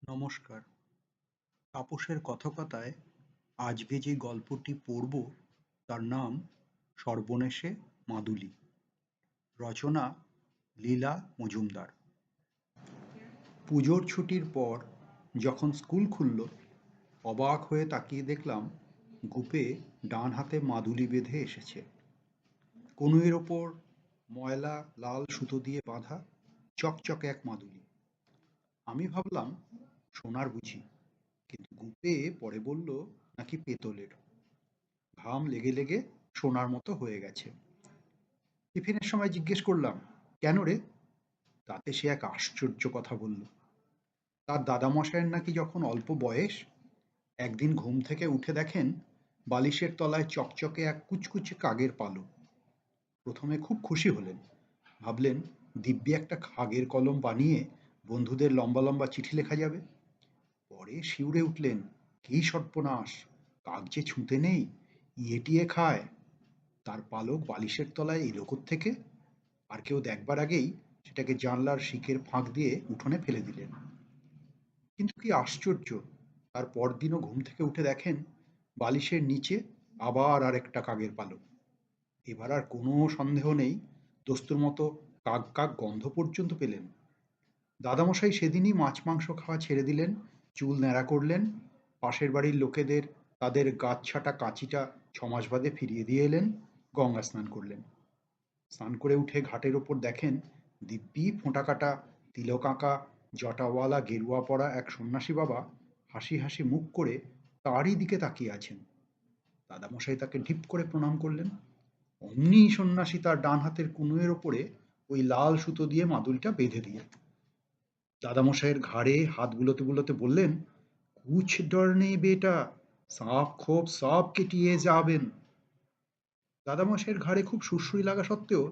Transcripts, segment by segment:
নমস্কার। তাপসের কথকতায় আজকে যে গল্পটি পড়ব তার নাম সর্বনেশে মাদুলি। রচনা লীলা মজুমদার। পুজোর ছুটির পর যখন স্কুল খুলল, অবাক হয়ে তাকিয়ে দেখলাম গুপে ডান হাতে মাদুলি বেঁধে এসেছে। কনুইয়ের ওপর ময়লা লাল সুতো দিয়ে বাঁধা চকচকে এক মাদুলি। আমি ভাবলাম সোনার বুঝি, কিন্তু গুপে পরে বলল নাকি পেতলের। ঘাম লেগে লেগে সোনার মতো হয়ে গেছে। টিফিনের সময় জিজ্ঞেস করলাম, কেন রে? তাতে সে এক আশ্চর্য কথা বলল। তার দাদামশাইয়ের নাকি যখন অল্প বয়স, একদিন ঘুম থেকে উঠে দেখেন বালিশের তলায় চকচকে এক কুচকুচে কাগের পালক। প্রথমে খুব খুশি হলেন, ভাবলেন দিব্যি একটা কাগের কলম বানিয়ে বন্ধুদের লম্বা লম্বা চিঠি লেখা যাবে। পরে শিউরে উঠলেন, কি সর্বনাশ, কাক যে ছুঁতে নেই, ইয়ে খায়। তার পালক বালিশের তলায় এলো থেকে, আর কেউ দেখবার আগেই সেটাকে জানলার শিকের ফাঁক দিয়ে উঠোনে ফেলে দিলেন। কিন্তু কি আশ্চর্য, তার পরদিনও ঘুম থেকে উঠে দেখেন বালিশের নিচে আবার আরেকটা কাকের পালক। এবার আর কোনো সন্দেহ নেই, দস্তুর মতো কাক কাক গন্ধ পর্যন্ত পেলেন। দাদামশাই সেদিনই মাছ মাংস খাওয়া ছেড়ে দিলেন, চুল ন্যাড়া করলেন, পাশের বাড়ির লোকেদের তাদের গাছ ছাঁটা কাঁচিটা 6 মাস বাদে ফিরিয়ে দিয়ে এলেন, গঙ্গা স্নান করলেন। স্নান করে উঠে ঘাটের ওপর দেখেন দিব্যি ফোঁটা কাটা তিলক আঁকা জটাওয়ালা গেরুয়া পরা এক সন্ন্যাসী বাবা হাসি হাসি মুখ করে তারই দিকে তাকিয়ে আছেন। দাদামশাই তাকে ঢিপ করে প্রণাম করলেন। অমনি সন্ন্যাসী তার ডান হাতের কনুইয়ের ওপরে ওই লাল সুতো দিয়ে মাদুলিটা বেঁধে দিয়ে দাদামশাইয়ের ঘাড়ে হাত বুলোতে বুলোতে বললেন, কুছ ডর নেই বেটা, সাপ খোপ সব কেটিয়ে যাবেন। দাদামশাইয়ের ঘাড়ে খুব সুড়সুড়ি লাগা সত্ত্বেও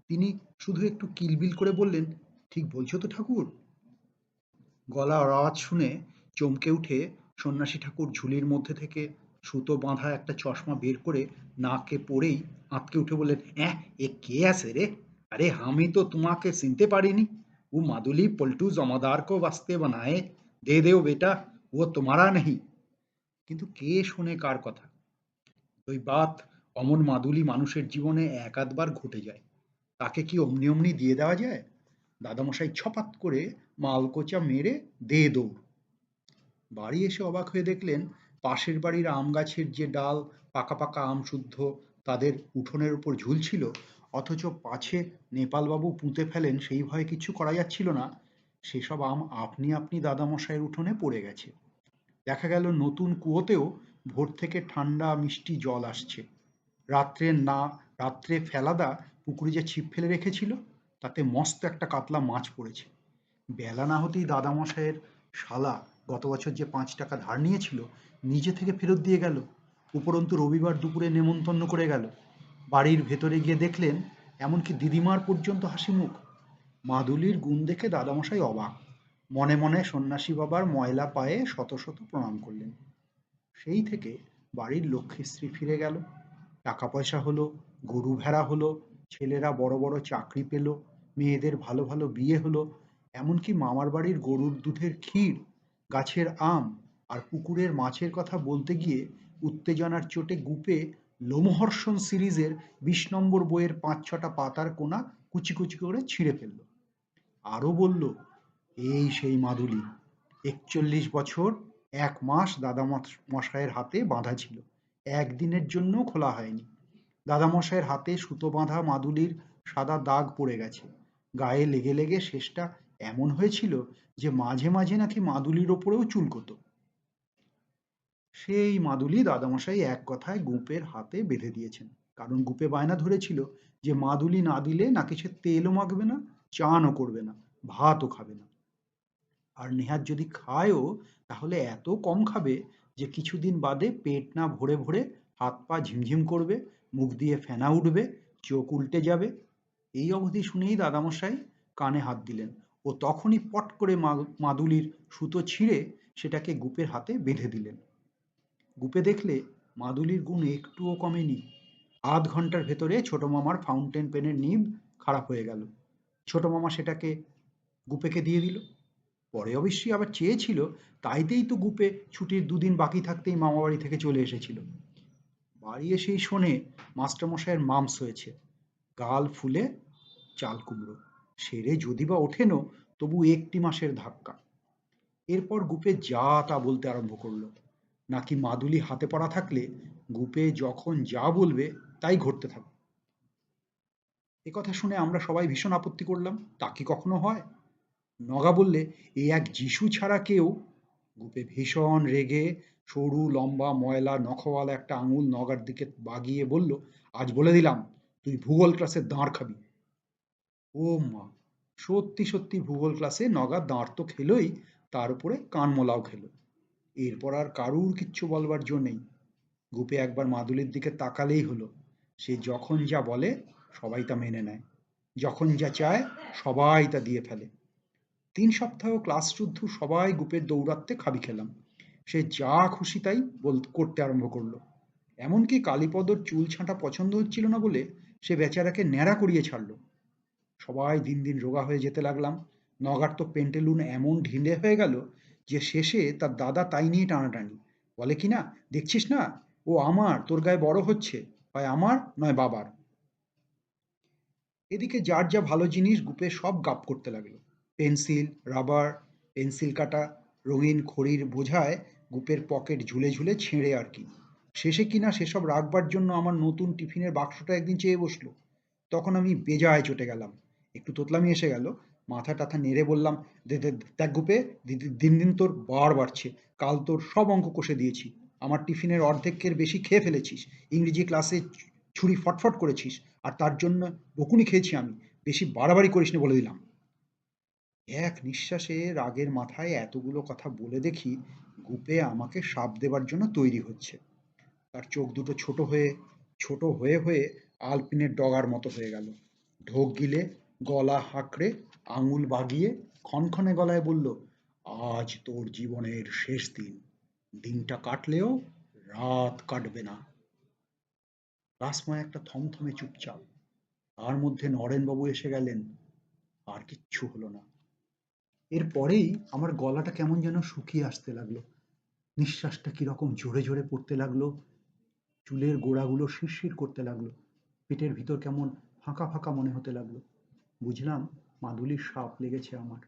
তিনি শুধু একটু কিলবিল করে বললেন, ঠিক বলছো তো ঠাকুর? গলার আওয়াজ শুনে চমকে উঠে সন্ন্যাসী ঠাকুর ঝুলির মধ্যে থেকে সুতো বাঁধা একটা চশমা বের করে নাকে পড়েই আঁতকে উঠে বললেন, এ কে আছে রে? আরে আমি তো তোমাকে চিনতে পারিনি। ও মাদুলি পল্টু জমাদার কো বাস্তে বানায়ে, দে দেও বেটা, ও তোমারা নেই। কিন্তু কে শোনে কার কথা? ওই বাত অমন মাদুলি মানুষের জীবনে এক আধবার ঘটে যায়, তাকে কি অমনি অমনি দিয়ে দেওয়া যায়? দাদামশাই ছপাত করে মালকোচা মেরে দে দৌড়। বাড়ি এসে অবাক হয়ে দেখলেন পাশের বাড়ির আম গাছের যে ডাল পাকা পাকা আম শুদ্ধ তাদের উঠোনের উপর ঝুলছিল, অথচ পাছে নেপালবাবু পুঁতে ফেলেন সেই ভয়ে কিছু করা যাচ্ছিল না, সেসব আম আপনি আপনি দাদামশাইয়ের উঠোনে পড়ে গেছে। দেখা গেল নতুন কুয়োতেও ভোর থেকে ঠান্ডা মিষ্টি জল আসছে। রাত্রে না রাত্রে ফেলাদা পুকুরে যে ছিপ ফেলে রেখেছিল তাতে মস্ত একটা কাতলা মাছ পড়েছে। বেলা না হতেই দাদামশাইয়ের শালা গত বছর যে 5 টাকা ধার নিয়েছিল নিজে থেকে ফেরত দিয়ে গেল, উপরন্তু রবিবার দুপুরে নেমন্তন্ন করে গেল। বাড়ির ভেতরে গিয়ে দেখলেন এমনকি দিদিমার পর্যন্ত হাসি মুখ। মাদুলির গুণ দেখে দাদামশাই অবাক, মনে মনে সন্ন্যাসী বাবার ময়লা পায়ে শত শত প্রণাম করলেন। সেই থেকে বাড়ির লক্ষ্মীশ্রী ফিরে গেল, টাকা পয়সা হলো, গরু ভেড়া হলো, ছেলেরা বড় বড় চাকরি পেল, মেয়েদের ভালো ভালো বিয়ে হলো, এমনকি মামার বাড়ির গরুর দুধের ক্ষীর, গাছের আম আর পুকুরের মাছের কথা বলতে গিয়ে উত্তেজনার চোটে গুপে লোমহর্ষণ সিরিজের 20 নম্বর বইয়ের 5-6টা পাতার কোনা কুচি কুচি করে ছিঁড়ে ফেলল। আরও বলল, এই সেই মাদুলি, 41 বছর 1 মাস দাদা মশাইয়ের হাতে বাঁধা ছিল, একদিনের জন্য খোলা হয়নি। দাদামশাইয়ের হাতে সুতো বাঁধা মাদুলির সাদা দাগ পড়ে গেছে, গায়ে লেগে লেগে শেষটা এমন হয়েছিল যে মাঝে মাঝে নাকি মাদুলির ওপরেও চুলকোতো। সেই মাদুলি দাদামশাই এক কথায় গুপের হাতে বেঁধে দিয়েছেন, কারণ গুপে বায়না ধরেছিল যে মাদুলি না দিলে নাকি সে তেলও মাখবে না, চানও করবে না, ভাতও খাবে না। আর নেহাত যদি খায়ও তাহলে এত কম খাবে যে কিছুদিন বাদে পেট না ভরে ভরে হাত পা ঝিমঝিম করবে, মুখ দিয়ে ফেনা উঠবে, চোখ উল্টে যাবে। এই অবধি শুনেই দাদামশাই কানে হাত দিলেন ও তখনই পট করে মাদুলির সুতো ছিঁড়ে সেটাকে গুপের হাতে বেঁধে দিলেন। গুপে দেখলে মাদুলির গুণ একটুও কমেনি। আধ ঘন্টার ভেতরে ছোট মামার ফাউন্টেন পেনের নিব খারাপ হয়ে গেল। ছোট মামা সেটাকে গুপেকে দিয়ে দিল। পরে অবশ্যই আবার চেয়েছিল, তাইতেই তো গুপে ছুটির দুদিন বাকি থাকতেই মামাবাড়ি থেকে চলে এসেছিল। বাড়ি এসেই শোনে মাস্টারমশাইয়ের মামস হয়েছে, গাল ফুলে চাল কুমড়ো। সেরে যদি বা ওঠেনও, তবু একটি মাসের ধাক্কা। এরপর গুপে যা তা বলতে আরম্ভ করলো, নাকি মাদুলি হাতে পড়া থাকলে গুপে যখন যা বলবে তাই ঘটতে থাকবে। একথা শুনে আমরা সবাই ভীষণ আপত্তি করলাম, তা কি কখনো হয়? নগা বললে, এই এক যিশু ছাড়া কেউ। গুপে ভীষণ রেগে সরু লম্বা ময়লা নখওয়ালা একটা আঙুল নগার দিকে বাগিয়ে বলল, আজ বলে দিলাম, তুই ভূগোল ক্লাসে দাঁড় খাবি। ও মা! সত্যি সত্যি ভূগোল ক্লাসে নগা দাঁড় তো খেলোই, তার উপরে কানমোলাও খেলো। এরপর আর কারুর কিচ্ছু বলবার জো নেই। গুপে একবার মাদুলির দিকে তাকালেই হলো, সে যখন যা বলে সবাই তা মেনে নেয়, যখন যা চায় সবাই তা দিয়ে ফেলে। 3 সপ্তাহ ক্লাস শুদ্ধ সবাই গুপের দৌরাত্মে খাবি খেলাম। সে যা খুশি তাই করতে আরম্ভ করলো। এমনকি কালীপদর চুল ছাঁটা পছন্দ হচ্ছিল না বলে সে বেচারাকে ন্যাড়া করিয়ে ছাড়লো। সবাই দিন দিন রোগা হয়ে যেতে লাগলাম। নগার তো পেন্টেলুন এমন ঢিলে হয়ে গেল যে শেষে তার দাদা তাই নিয়ে টানাটানি। বলে কি না, দেখছিস না, ও আমার তোর গায়ে বড় হচ্ছে, হয় আমার নয় বাবার। এদিকে যার যা ভালো জিনিস গুপে সব গাপ করতে লাগলো। পেন্সিল, রাবার, পেন্সিল কাটা, রঙিন খড়ির বোঝায় গুপের পকেট ঝুলে ঝুলে ছেঁড়ে আর কি। শেষে কিনা সেসব রাখবার জন্য আমার নতুন টিফিনের বাক্সটা একদিন চেয়ে বসলো। তখন আমি বেজায় চটে গেলাম। একটু তোতলামি এসে গেল। মাথা টাথা নেড়ে বললাম, দেখ গুপে, দিন দিন তোর বার বাড়ছে। কাল তোর সব অঙ্ক কষে দিয়েছি। আমার টিফিনের অর্ধেকের বেশি খেয়ে ফেলেছিস। ইংরেজি ক্লাসে ছুরি ফটফট করেছিস, আর তার জন্য বকুনি খেয়েছি আমি। বেশি বাড়াবাড়ি করিস নি বলে দিলাম। এক নিঃশ্বাসে রাগের মাথায় এতগুলো কথা বলে দেখি গুপে আমাকে শাপ দেবার জন্য তৈরি হচ্ছে। তার চোখ দুটো ছোট হয়ে হয়ে আলপিনের ডগার মতো হয়ে গেল। ঢোক গিলে গলা হাঁকড়ে আঙুল বাগিয়ে খনখনে গলায় বলল, আজ তোর জীবনের শেষ দিন। দিনটা কাটলেও রাত কাটবে না। রাসময় একটা থমথমে চুপচাপ। তার মধ্যে নরেনবাবু এসে গেলেন। আর কিচ্ছু হলো না। এরপরেই আমার গলাটা কেমন যেন শুকিয়ে আসতে লাগলো। নিঃশ্বাসটা কিরকম জোরে জোরে পড়তে লাগলো। চুলের গোড়াগুলো শিরশির করতে লাগলো। পেটের ভিতর কেমন ফাঁকা ফাঁকা মনে হতে লাগলো। বুঝলাম মাদুলির সাপ লেগেছে আমার।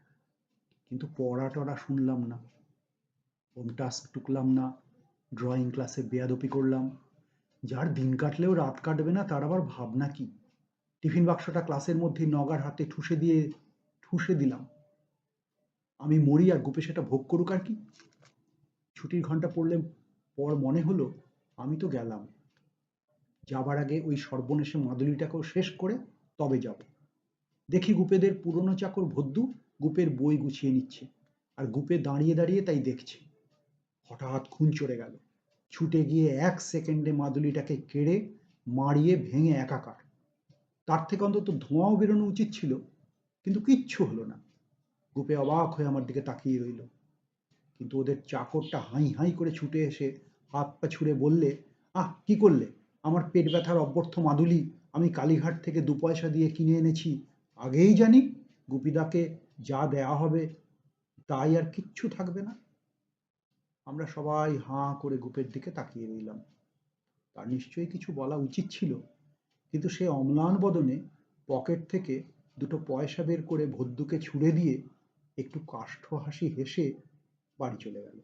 কিন্তু পড়া টড়া শুনলাম না, হোম টাস্ক টুকলাম না, ড্রয়িং ক্লাসে বেয়াদপি করলাম। যার দিন কাটলেও রাত কাটবে না তার আবার ভাবনা কি? টিফিন বাক্সটা ক্লাসের মধ্যে নগার হাতে ঠুসে দিলাম। আমি মরি আর গুপে সেটা ভোগ করুক আর কি। ছুটির ঘন্টা পড়লে পর মনে হলো আমি তো গেলাম, যাবার আগে ওই সর্বনেশে মাদুলিটাকেও শেষ করে তবে যাব। দেখি গুপেদের পুরনো চাকর ভদ্দু গুপের বই গুছিয়ে নিচ্ছে, আর গুপে দাঁড়িয়ে দাঁড়িয়ে তাই দেখছে। হঠাৎ খুন চড়ে গেল। ছুটে গিয়ে 1 সেকেন্ডে মাদুলিটাকে কেড়ে মারিয়ে ভেঙে একাকার। তার থেকে অন্তত ধোঁয়াও বেরোনো উচিত ছিল, কিন্তু কিচ্ছু হলো না। গুপে অবাক হয়ে আমার দিকে তাকিয়ে রইল। কিন্তু ওদের চাকরটা হাই হাই করে ছুটে এসে হাত পা ছুড়ে বললে, আহ কি করলে? আমার পেট ব্যথার অব্যর্থ মাদুলি আমি কালীঘাট থেকে 2 পয়সা দিয়ে কিনে এনেছি। আগেই জানি গুপিদাকে যা দেয়া হবে তাই আর কিচ্ছু থাকবে না। আমরা সবাই হাঁ করে গুপের দিকে তাকিয়ে রইলাম। তার নিশ্চয়ই কিছু বলা উচিত ছিল, কিন্তু সে অম্লান বদনে পকেট থেকে 2 পয়সা বের করে ভদ্দুকে ছুড়ে দিয়ে একটু কাষ্ঠ হাসি হেসে বাড়ি চলে গেল।